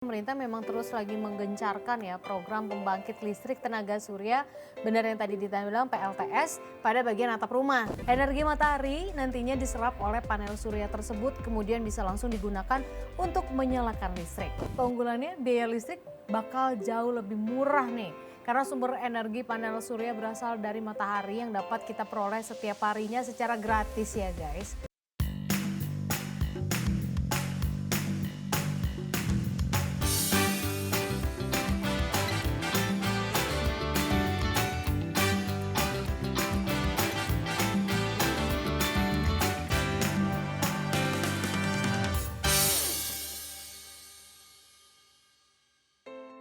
Pemerintah memang terus lagi menggencarkan ya program pembangkit listrik tenaga surya, benar yang tadi dibilang PLTS pada bagian atap rumah. Energi matahari nantinya diserap oleh panel surya tersebut kemudian bisa langsung digunakan untuk menyalakan listrik. Keunggulannya biaya listrik bakal jauh lebih murah nih. Karena sumber energi panel surya berasal dari matahari yang dapat kita peroleh setiap harinya secara gratis ya guys.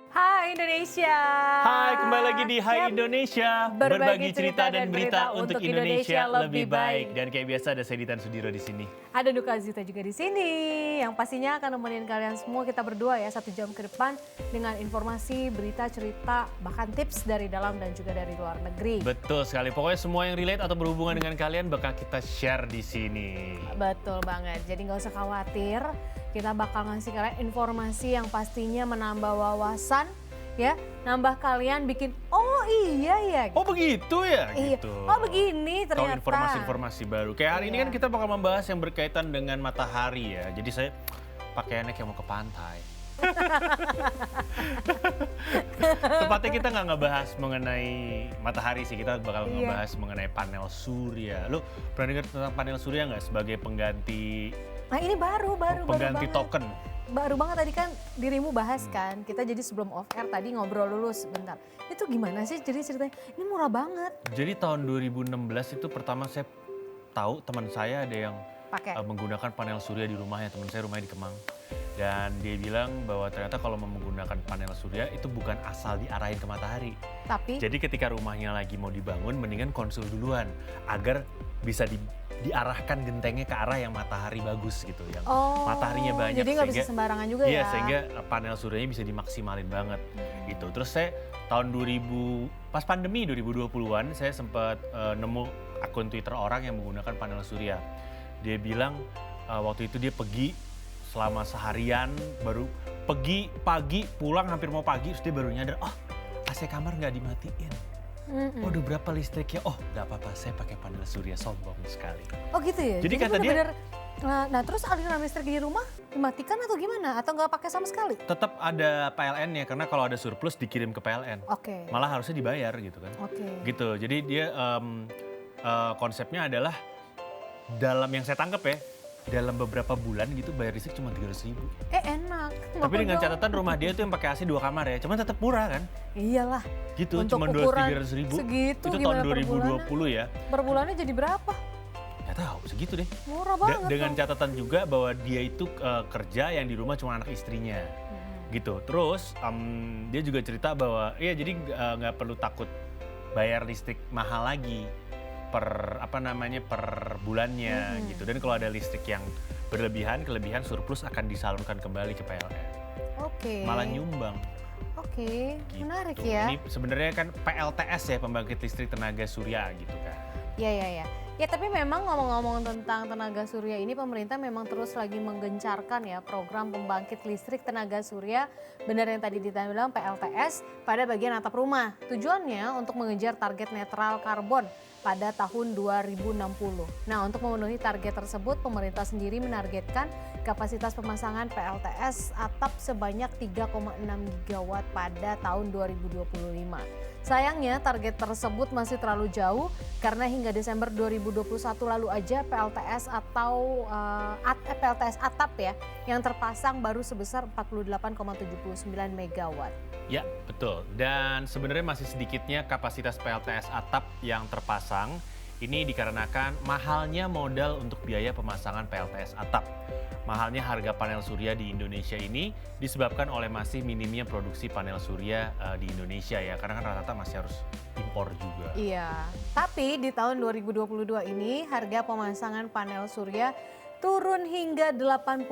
Hai Indonesia. Hai, kembali lagi di Hai Yap. Indonesia. Berbagi cerita dan berita untuk Indonesia lebih baik. Dan kayak biasa ada saya Ditan Sudiro di sini. Ada Duka Zita juga di sini. Yang pastinya akan nemenin kalian semua kita berdua ya 1 jam ke depan dengan informasi, berita, cerita, bahkan tips dari dalam dan juga dari luar negeri. Betul sekali. Pokoknya semua yang relate atau berhubungan dengan kalian bakal kita share di sini. Betul banget. Jadi nggak usah khawatir. Kita bakal ngasih kalian informasi yang pastinya menambah wawasan. Ya, nambah kalian bikin, oh iya ya. Oh begitu ya? Iya. Gitu. Oh begini Tahu ternyata. informasi-informasi baru. Kayak hari ini Iya. kan kita bakal membahas yang berkaitan dengan matahari ya. Jadi saya pakaiannya kayak mau ke pantai. Tepatnya kita nggak ngebahas mengenai matahari sih, kita bakal Iya. ngebahas mengenai panel surya. Lu pernah dengar tentang panel surya nggak sebagai pengganti Nah ini baru pengganti banget. token? Baru banget tadi kan dirimu bahas kan, kita jadi sebelum off air tadi ngobrol dulu sebentar. Itu gimana sih jadi ceritanya? Ini murah banget. Jadi tahun 2016 itu pertama saya tahu teman saya ada yang Pakai. menggunakan panel surya di rumahnya. Teman saya rumahnya di Kemang. Dan dia bilang bahwa ternyata kalau mau menggunakan panel surya itu bukan asal diarahin ke matahari. Tapi Jadi ketika rumahnya lagi mau dibangun, mendingan konsul duluan agar bisa diarahkan gentengnya ke arah yang matahari bagus gitu, yang mataharinya banyak. jadi nggak bisa sembarangan juga Iya, ya. sehingga panel suryanya bisa dimaksimalin banget gitu. Terus saya tahun 2000, pas pandemi 2020-an, saya sempat nemu akun Twitter orang yang menggunakan panel surya. Dia bilang waktu itu dia pergi selama seharian, baru pergi pagi, pulang hampir mau pagi, terus dia baru nyadar, oh AC kamar nggak dimatiin. Waduh berapa listriknya? Oh nggak apa-apa, saya pakai panel surya, sombong sekali. Oh gitu ya? Jadi kata dia- bener-bener, nah terus aliran listrik di rumah dimatikan atau gimana? Atau nggak pakai sama sekali? Tetap ada PLN-nya, karena kalau ada surplus dikirim ke PLN. Oke. Malah harusnya dibayar gitu kan. Oke. Gitu, jadi dia konsepnya adalah dalam yang saya tangkap ya, dalam beberapa bulan gitu bayar listrik cuma 300.000. Enak. Tapi dengan Makan catatan rumah dia tuh yang pakai AC 2 kamar ya, cuman tetap murah kan. Iyalah. Gitu, Untuk cuma ukuran 200-300 ribu. segitu Itu gimana tahun per 2020 ya. Per bulannya jadi berapa? Nggak tahu, segitu deh. Murah banget. Dengan dong. catatan juga bahwa dia itu kerja yang di rumah cuma anak istrinya. Gitu. Terus dia juga cerita bahwa ya jadi nggak perlu takut bayar listrik mahal lagi per bulannya gitu. Dan kalau ada listrik yang kelebihan surplus akan disalurkan kembali ke PLN. Oke. Malah nyumbang. Oke, Gitu. menarik ya. Ini sebenarnya kan PLTS ya, pembangkit listrik tenaga surya gitu kan. Ya. Ya tapi memang ngomong-ngomong tentang tenaga surya ini pemerintah memang terus lagi menggencarkan ya program pembangkit listrik tenaga surya, benar yang tadi dibilang PLTS pada bagian atap rumah. Tujuannya untuk mengejar target netral karbon pada tahun 2060. Nah untuk memenuhi target tersebut pemerintah sendiri menargetkan kapasitas pemasangan PLTS atap sebanyak 3,6 gigawatt pada tahun 2025. Sayangnya target tersebut masih terlalu jauh karena hingga Desember 2021 lalu aja PLTS atau PLTS atap ya yang terpasang baru sebesar 48,79 megawatt. Ya, betul. Dan sebenarnya masih sedikitnya kapasitas PLTS atap yang terpasang. Ini dikarenakan mahalnya modal untuk biaya pemasangan PLTS atap. Mahalnya harga panel surya di Indonesia ini disebabkan oleh masih minimnya produksi panel surya di Indonesia ya. Karena kan rata-rata masih harus impor juga. Iya, tapi di tahun 2022 ini harga pemasangan panel surya turun hingga 80%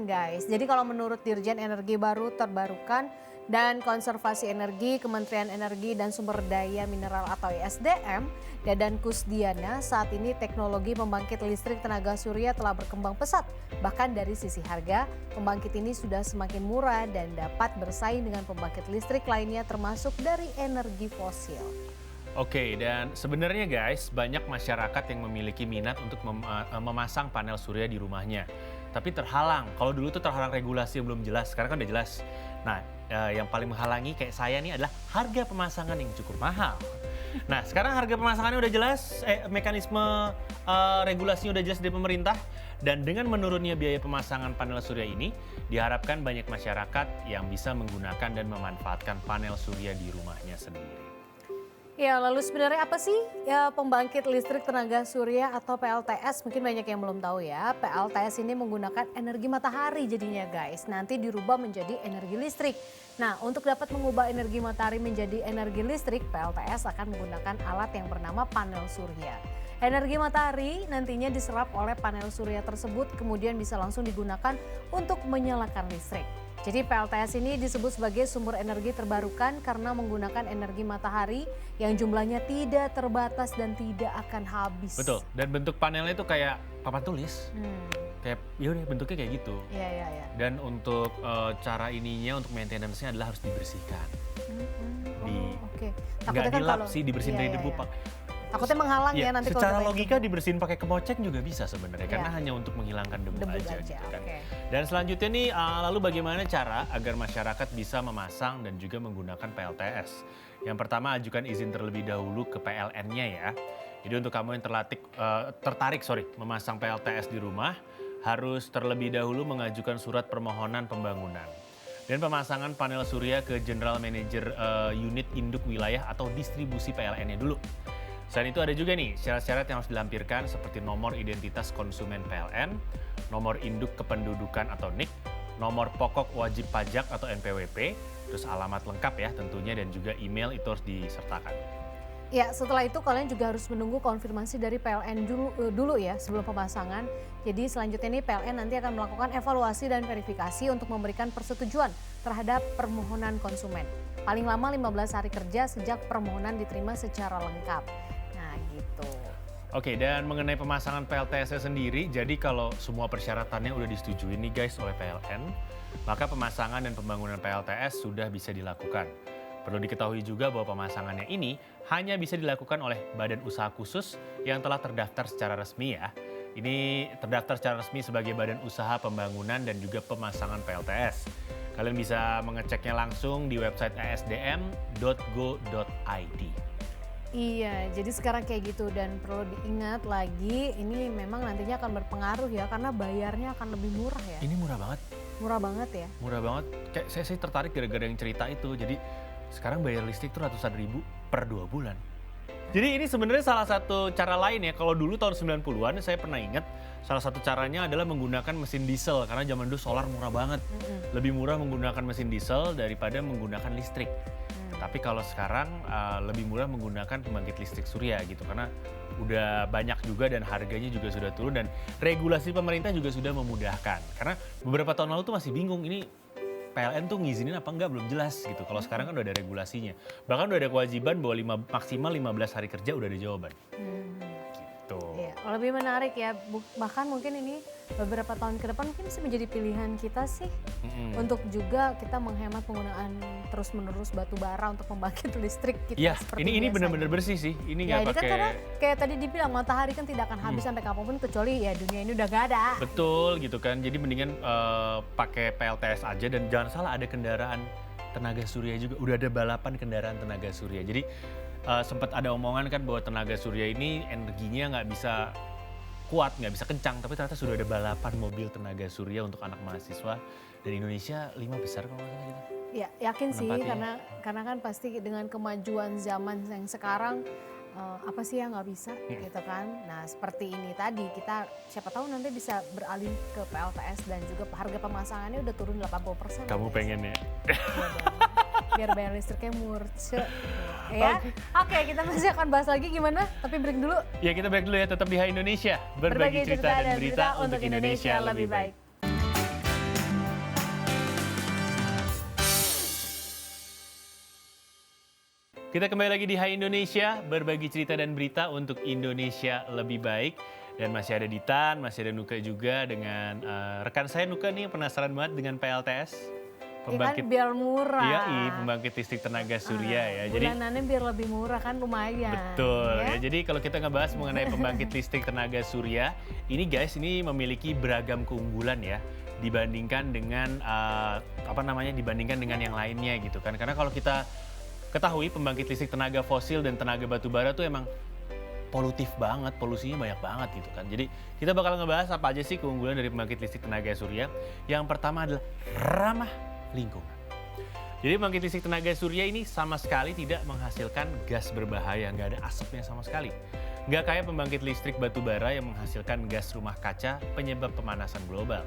guys. Jadi kalau menurut Dirjen Energi Baru Terbarukan dan Konservasi Energi Kementerian Energi dan Sumber Daya Mineral atau ISDM, Dadan Kusdiana, saat ini teknologi pembangkit listrik tenaga surya telah berkembang pesat. Bahkan dari sisi harga, pembangkit ini sudah semakin murah dan dapat bersaing dengan pembangkit listrik lainnya termasuk dari energi fosil. Oke, dan sebenarnya guys, banyak masyarakat yang memiliki minat untuk memasang panel surya di rumahnya. Tapi terhalang, kalau dulu tuh terhalang regulasi yang belum jelas, sekarang kan udah jelas. Nah, yang paling menghalangi kayak saya nih adalah harga pemasangan yang cukup mahal. Nah, sekarang harga pemasangannya udah jelas, mekanisme regulasinya udah jelas dari pemerintah. Dan dengan menurunnya biaya pemasangan panel surya ini, diharapkan banyak masyarakat yang bisa menggunakan dan memanfaatkan panel surya di rumahnya sendiri. Ya, lalu sebenarnya apa sih ya pembangkit listrik tenaga surya atau PLTS? Mungkin banyak yang belum tahu ya. PLTS ini menggunakan energi matahari jadinya guys. Nanti dirubah menjadi energi listrik. Nah, untuk dapat mengubah energi matahari menjadi energi listrik, PLTS akan menggunakan alat yang bernama panel surya. Energi matahari nantinya diserap oleh panel surya tersebut kemudian bisa langsung digunakan untuk menyalakan listrik. Jadi PLTS ini disebut sebagai sumber energi terbarukan karena menggunakan energi matahari yang jumlahnya tidak terbatas dan tidak akan habis. Betul, dan bentuk panelnya itu kayak papan tulis. Kayak yaudah bentuknya kayak gitu. Iya. Dan untuk cara ininya, untuk maintenance-nya adalah harus dibersihkan. Oke. Nggak dilap sih, dibersihin dari debu, Pak. Takutnya menghalang ya nanti secara kalau logika dibersihin pakai kemoceng juga bisa sebenarnya karena hanya untuk menghilangkan debu aja gitu kan. Dan selanjutnya nih lalu bagaimana cara agar masyarakat bisa memasang dan juga menggunakan PLTS? Yang pertama, ajukan izin terlebih dahulu ke PLN-nya ya. Jadi untuk kamu yang tertarik memasang PLTS di rumah, harus terlebih dahulu mengajukan surat permohonan pembangunan. Dan pemasangan panel surya ke General Manager Unit Induk Wilayah atau Distribusi PLN-nya dulu. Selain itu ada juga nih syarat-syarat yang harus dilampirkan seperti nomor identitas konsumen PLN, nomor induk kependudukan atau NIK, nomor pokok wajib pajak atau NPWP, terus alamat lengkap ya tentunya dan juga email itu harus disertakan. Ya, setelah itu kalian juga harus menunggu konfirmasi dari PLN dulu ya sebelum pemasangan. Jadi selanjutnya nih PLN nanti akan melakukan evaluasi dan verifikasi untuk memberikan persetujuan terhadap permohonan konsumen. Paling lama 15 hari kerja sejak permohonan diterima secara lengkap. Nah gitu. Oke, dan mengenai pemasangan PLTS-nya sendiri, jadi kalau semua persyaratannya udah disetujui nih guys oleh PLN, maka pemasangan dan pembangunan PLTS sudah bisa dilakukan. Perlu diketahui juga bahwa pemasangannya ini hanya bisa dilakukan oleh badan usaha khusus yang telah terdaftar secara resmi ya. Ini terdaftar secara resmi sebagai badan usaha pembangunan dan juga pemasangan PLTS. Kalian bisa mengeceknya langsung di website asdm.go.id. Iya, jadi sekarang kayak gitu dan perlu diingat lagi ini memang nantinya akan berpengaruh ya karena bayarnya akan lebih murah ya. Ini murah banget. Murah banget ya. Murah banget. Kayak saya sih tertarik gara-gara yang cerita itu. Jadi sekarang bayar listrik tuh ratusan ribu per 2 bulan. Jadi ini sebenarnya salah satu cara lain ya. Kalau dulu tahun 90-an saya pernah ingat salah satu caranya adalah menggunakan mesin diesel karena zaman dulu solar murah banget. Lebih murah menggunakan mesin diesel daripada menggunakan listrik. Tapi kalau sekarang lebih murah menggunakan pembangkit listrik surya gitu karena udah banyak juga dan harganya juga sudah turun dan regulasi pemerintah juga sudah memudahkan. Karena beberapa tahun lalu tuh masih bingung ini PLN tuh ngizinin apa enggak belum jelas gitu. Kalau sekarang kan udah ada regulasinya. Bahkan udah ada kewajiban bahwa maksimal 15 hari kerja udah ada jawaban. Gitu. Ya, lebih menarik ya. Bahkan mungkin ini beberapa tahun ke depan mungkin bisa menjadi pilihan kita sih. Untuk juga kita menghemat penggunaan terus-menerus batu bara untuk membangkit listrik kita. Iya, ini biasanya. benar-benar bersih sih. Ini nggak ini pakai. kan karena kayak tadi dibilang matahari kan tidak akan habis sampai kapanpun kecuali ya dunia ini udah gak ada. Betul gitu kan. Jadi mendingan pakai PLTS aja dan jangan salah ada kendaraan tenaga surya juga. Udah ada balapan kendaraan tenaga surya. Jadi sempat ada omongan kan bahwa tenaga surya ini energinya nggak bisa kuat, nggak bisa kencang, tapi ternyata sudah ada balapan mobil tenaga surya untuk anak mahasiswa dan Indonesia 5 besar kalau nggak salah gitu. Ya yakin sih karena kan pasti dengan kemajuan zaman yang sekarang apa sih yang nggak bisa gitu kan. Nah seperti ini tadi kita siapa tahu nanti bisa beralih ke PLTS dan juga harga pemasangannya udah turun 80%. Kamu pengen ya? Biar bayar listriknya murce. Ya. Oke, kita masih akan bahas lagi gimana, tapi break dulu. Ya kita break dulu ya, tetap di Hai Indonesia. Berbagi cerita dan berita untuk Indonesia lebih baik. Kita kembali lagi di Hai Indonesia, berbagi cerita dan berita untuk Indonesia lebih baik. Dan masih ada Ditan, masih ada Nuka juga dengan rekan saya Nuka nih penasaran banget dengan PLTS. Iya kan biar murah. Iya, pembangkit listrik tenaga surya ya. Jadi bulanannya biar lebih murah kan lumayan. betul ya. Jadi kalau kita ngebahas mengenai pembangkit listrik tenaga surya, ini guys ini memiliki beragam keunggulan ya dibandingkan dengan dibandingkan dengan yang lainnya gitu kan. Karena kalau kita ketahui pembangkit listrik tenaga fosil dan tenaga batu bara tuh emang polutif banget, polusinya banyak banget gitu kan. Jadi kita bakal ngebahas apa aja sih keunggulan dari pembangkit listrik tenaga surya. Yang pertama adalah ramah lingkungan. Jadi pembangkit listrik tenaga surya ini sama sekali tidak menghasilkan gas berbahaya, nggak ada asapnya sama sekali. Nggak kayak pembangkit listrik batu bara yang menghasilkan gas rumah kaca penyebab pemanasan global.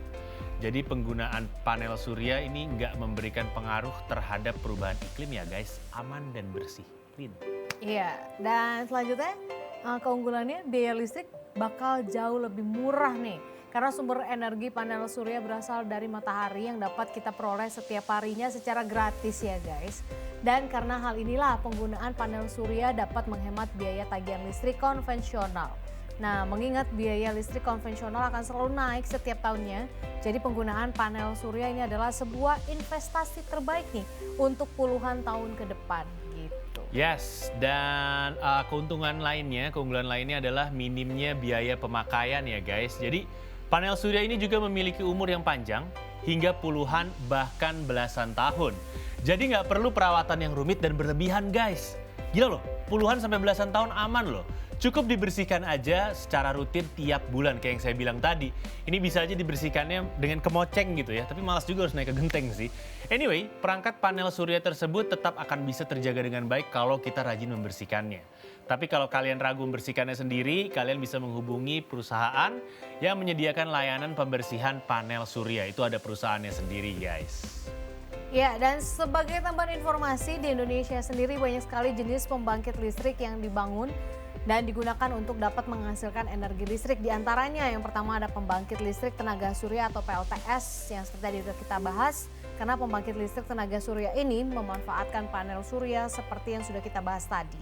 Jadi penggunaan panel surya ini nggak memberikan pengaruh terhadap perubahan iklim ya guys, aman dan bersih, clean. Iya, dan selanjutnya keunggulannya biaya listrik bakal jauh lebih murah nih. Karena sumber energi panel surya berasal dari matahari yang dapat kita peroleh setiap harinya secara gratis ya guys. Dan karena hal inilah penggunaan panel surya dapat menghemat biaya tagihan listrik konvensional. Nah, mengingat biaya listrik konvensional akan selalu naik setiap tahunnya, jadi penggunaan panel surya ini adalah sebuah investasi terbaik nih untuk puluhan tahun ke depan gitu. Yes, dan keunggulan lainnya adalah minimnya biaya pemakaian ya guys. Jadi panel surya ini juga memiliki umur yang panjang hingga puluhan bahkan belasan tahun. Jadi nggak perlu perawatan yang rumit dan berlebihan guys. Gila loh, puluhan sampai belasan tahun aman loh. Cukup dibersihkan aja secara rutin tiap bulan kayak yang saya bilang tadi. Ini bisa aja dibersihkannya dengan kemoceng gitu ya, tapi malas juga harus naik ke genteng sih. Anyway, perangkat panel surya tersebut tetap akan bisa terjaga dengan baik kalau kita rajin membersihkannya. Tapi kalau kalian ragu membersihkannya sendiri, kalian bisa menghubungi perusahaan yang menyediakan layanan pembersihan panel surya. Itu ada perusahaannya sendiri guys. Ya, dan sebagai tambahan informasi, di Indonesia sendiri banyak sekali jenis pembangkit listrik yang dibangun dan digunakan untuk dapat menghasilkan energi listrik. Di antaranya yang pertama ada pembangkit listrik tenaga surya atau PLTS yang seperti tadi sudah kita bahas. Karena pembangkit listrik tenaga surya ini memanfaatkan panel surya seperti yang sudah kita bahas tadi.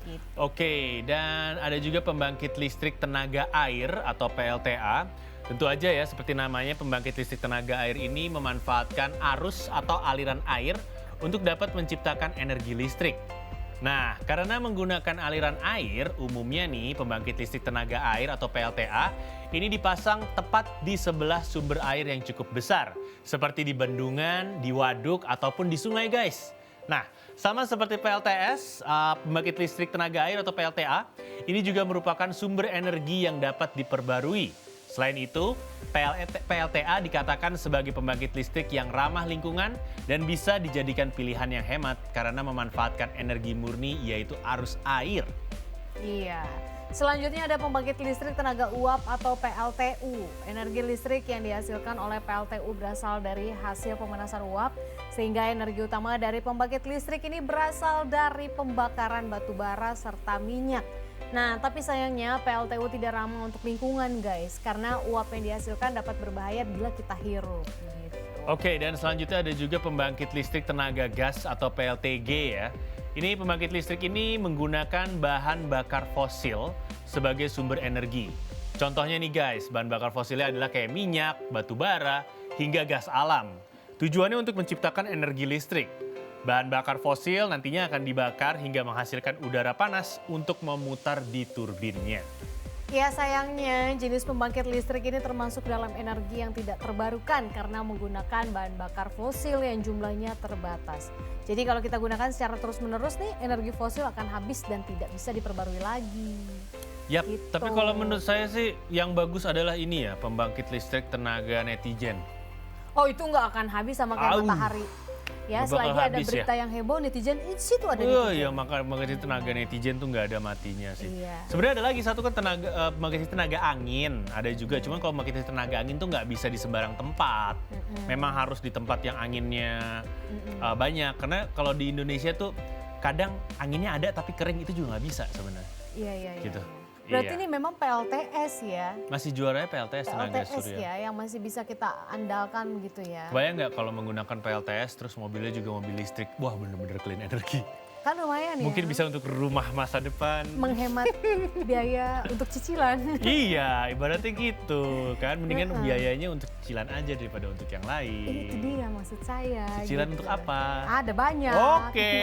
Gitu. Oke, dan ada juga pembangkit listrik tenaga air atau PLTA. Tentu aja ya, seperti namanya pembangkit listrik tenaga air ini memanfaatkan arus atau aliran air untuk dapat menciptakan energi listrik. Nah, karena menggunakan aliran air, umumnya nih pembangkit listrik tenaga air atau PLTA ini dipasang tepat di sebelah sumber air yang cukup besar. Seperti di bendungan, di waduk, ataupun di sungai guys. Nah, sama seperti PLTS, pembangkit listrik tenaga air atau PLTA, ini juga merupakan sumber energi yang dapat diperbarui. Selain itu, PLTA dikatakan sebagai pembangkit listrik yang ramah lingkungan dan bisa dijadikan pilihan yang hemat karena memanfaatkan energi murni yaitu arus air. Iya. Selanjutnya ada pembangkit listrik tenaga uap atau PLTU. Energi listrik yang dihasilkan oleh PLTU berasal dari hasil pemanasan uap, sehingga energi utama dari pembangkit listrik ini berasal dari pembakaran batu bara serta minyak. Nah, tapi sayangnya PLTU tidak ramah untuk lingkungan guys, karena uap yang dihasilkan dapat berbahaya bila kita hirup. Gitu. Oke, dan selanjutnya ada juga pembangkit listrik tenaga gas atau PLTG ya. Ini pembangkit listrik ini menggunakan bahan bakar fosil sebagai sumber energi. Contohnya nih guys, bahan bakar fosilnya adalah kayak minyak, batu bara, hingga gas alam. Tujuannya untuk menciptakan energi listrik. Bahan bakar fosil nantinya akan dibakar hingga menghasilkan udara panas untuk memutar di turbinnya. Ya sayangnya jenis pembangkit listrik ini termasuk dalam energi yang tidak terbarukan karena menggunakan bahan bakar fosil yang jumlahnya terbatas. Jadi kalau kita gunakan secara terus-menerus nih, energi fosil akan habis dan tidak bisa diperbarui lagi. Yap, Gitu. tapi kalau menurut saya sih yang bagus adalah ini ya, pembangkit listrik tenaga netizen. Oh itu nggak akan habis sama kayak matahari. Ya Nggak bakal selagi ada habis ya. berita yang heboh netizen, di situ ada Oh netizen. iya, makanya tenaga netizen tuh nggak ada matinya sih. Iya. Sebenarnya ada lagi satu kan pembangkit tenaga angin, ada juga. Cuman kalau pembangkit tenaga angin tuh nggak bisa di sembarang tempat. Memang harus di tempat yang anginnya banyak. Karena kalau di Indonesia tuh kadang anginnya ada tapi kering itu juga nggak bisa sebenarnya. Iya. Gitu. Berarti Iya. ini memang PLTS ya. Masih juaranya PLTS Tenaga PLTS Surya. ya yang masih bisa kita andalkan gitu ya. Kebayang nggak kalau menggunakan PLTS terus mobilnya juga mobil listrik, wah bener-bener clean energy. Kan lumayan ya. Mungkin bisa untuk rumah masa depan. Menghemat biaya untuk cicilan. Iya, ibaratnya gitu kan. Mendingan biayanya untuk cicilan aja daripada untuk yang Itu lain. dia maksud saya. Cicilan gitu. untuk apa? Ada banyak. Oke.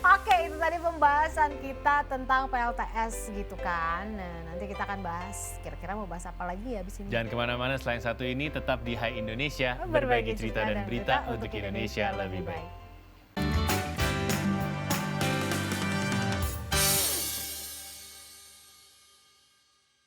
Oke, itu tadi pembahasan kita tentang PLTS gitu kan. Nah, nanti kita akan bahas kira-kira mau bahas apa lagi ya abis ini. Jangan kemana-mana selain satu ini, tetap di Hai Indonesia. Berbagi cerita dan berita untuk Indonesia lebih baik.